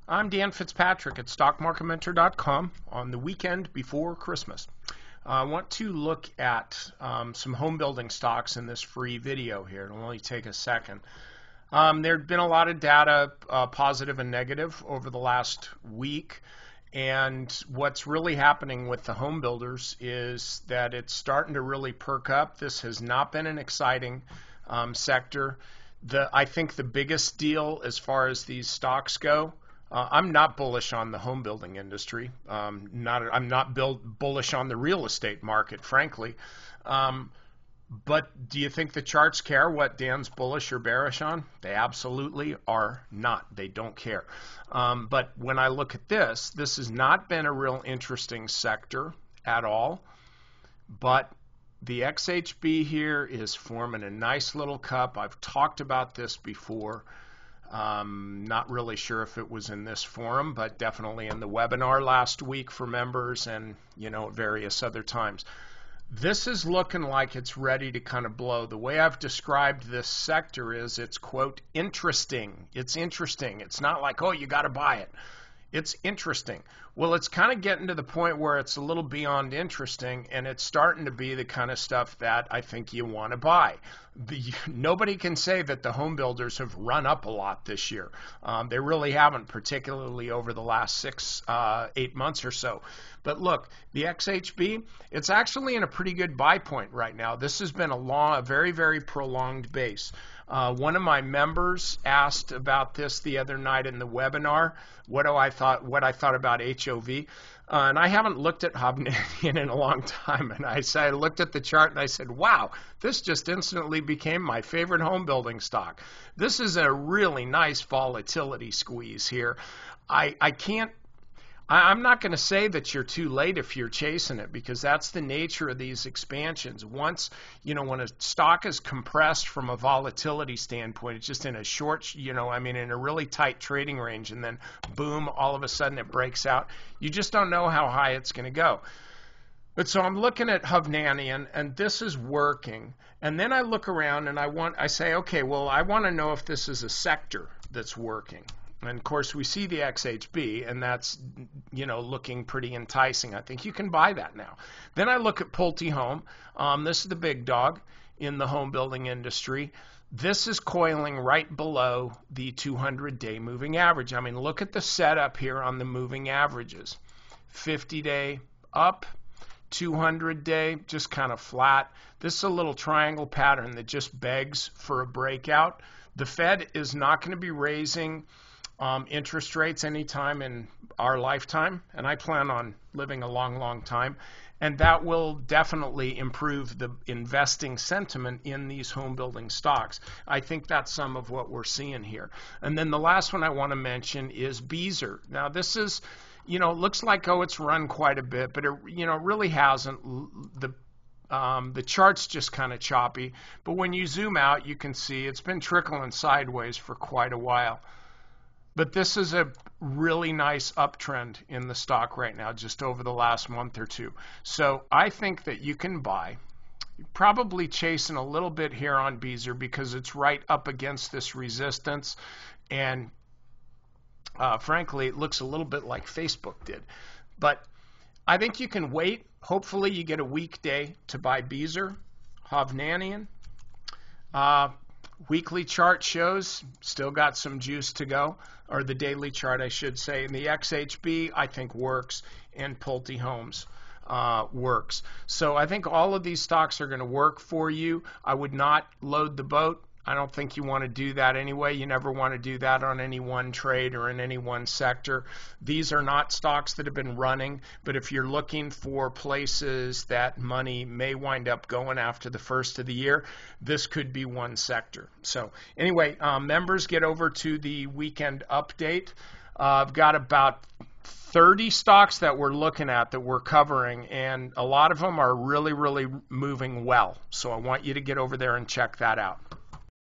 I'm Dan Fitzpatrick at StockMarketMentor.com on the weekend before Christmas. I want to look at some home building stocks in this free video here. It'll only take a second. There have been a lot of data, positive and negative, over the last week. And what's really happening with the home builders is that it's starting to really perk up. This has not been an exciting sector. I think the biggest deal as far as these stocks go, I'm not bullish on the home building industry. I'm not bullish on the real estate market, frankly. But do you think the charts care what Dan's bullish or bearish on? They absolutely are not. They don't care. But when I look at this has not been a real interesting sector at all. But the XHB here is forming a nice little cup. I've talked about this before. Not really sure if it was in this forum, but definitely in the webinar last week for members and, at various other times. This is looking like it's ready to kind of blow. The way I've described this sector is it's, quote, interesting. It's interesting. It's not like, oh, you got to buy it. It's interesting. Well, it's kind of getting to the point where it's a little beyond interesting, and it's starting to be the kind of stuff that I think you want to buy. Nobody can say that the home builders have run up a lot this year. They really haven't, particularly over the last 8 months or so. But look, the XHB, it's actually in a pretty good buy point right now. This has been a very, very prolonged base. One of my members asked about this the other night in the webinar, what I thought about HOV. And I haven't looked at Hovnanian in a long time. And I looked at the chart and I said, wow, this just instantly became my favorite home building stock. This is a really nice volatility squeeze here. I'm not going to say that you're too late if you're chasing it, because that's the nature of these expansions. Once, when a stock is compressed from a volatility standpoint, it's just in a short, in a really tight trading range, and then boom, all of a sudden it breaks out. You just don't know how high it's going to go. But so I'm looking at Hovnanian, and this is working. And then I look around and I say, okay, well, I want to know if this is a sector that's working. And of course, we see the XHB, and that's, looking pretty enticing. I think you can buy that now. Then I look at Pulte Home. This is the big dog in the home building industry. This is coiling right below the 200-day moving average. I mean, look at the setup here on the moving averages. 50-day up, 200-day just kind of flat. This is a little triangle pattern that just begs for a breakout. The Fed is not going to be raising interest rates anytime in our lifetime, and I plan on living a long, long time, and that will definitely improve the investing sentiment in these home building stocks. I think that's some of what we're seeing here. And then the last one I want to mention is Beazer. Now this is, looks like, it's run quite a bit, but it, really hasn't. The chart's just kind of choppy, but when you zoom out, you can see it's been trickling sideways for quite a while. But this is a really nice uptrend in the stock right now, just over the last month or two. So I think that you can buy. You're probably chasing a little bit here on Beazer because it's right up against this resistance. And frankly, it looks a little bit like Facebook did. But I think you can wait. Hopefully you get a weekday to buy Beazer, Hovnanian. Weekly chart shows still got some juice to go, or the daily chart, I should say. And the XHB, I think, works, and Pulte Homes works. So I think all of these stocks are going to work for you. I would not load the boat. I don't think you want to do that anyway. You never want to do that on any one trade or in any one sector. These are not stocks that have been running, but if you're looking for places that money may wind up going after the first of the year, this could be one sector. So anyway, members, get over to the weekend update. I've got about 30 stocks that we're looking at that we're covering, and a lot of them are really, really moving well. So I want you to get over there and check that out.